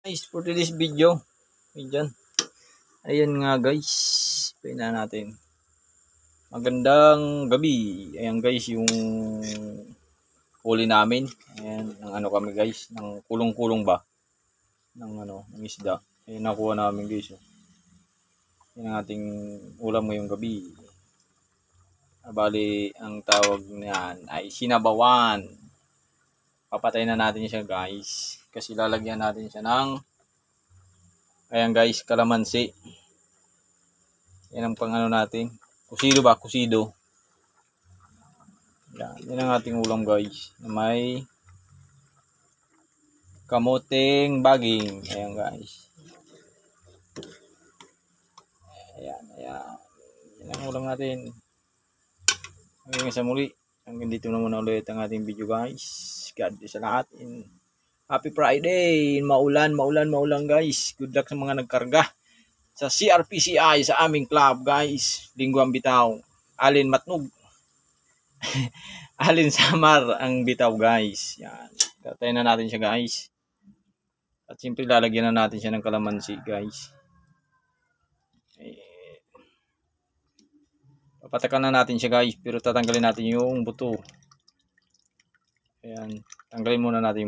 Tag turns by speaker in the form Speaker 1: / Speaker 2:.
Speaker 1: Guys, for today's video, ayan nga guys, pina natin. Magandang gabi. Ayan guys, yung huli namin. Ayan, ng ano kami guys, ng kulong-kulong ba? Ng isda. Ayan, nakuha namin guys. Yan ang ating ulam ngayong gabi. Bali, ang tawag niyan ay sinabawan. Papatayin na natin siya guys. Kasi lalagyan natin siya ng ayan guys, kalamansi. Yan ang pang ano natin. Kusido ba? Kusido. Yan ang ating ulam guys. Na may kamuting baging. Ayan guys. Ayan. Yan ang ulam natin. Hanggang sa muli. Hanggang dito na muna ulit ang ating video guys. God bless sa lahat. Happy Friday. Maulan guys. Good luck sa mga nagkarga sa CRPCI sa aming club guys. Linggo ang bitaw. Alin Matnog. Alin Samar ang bitaw guys. Yan. Tatayin na natin siya guys. At siyempre lalagyan na natin siya ng kalamansi guys. Papatakan na natin siya guys. Pero tatanggalin natin yung buto. Ayan. Tanggalin muna natin yung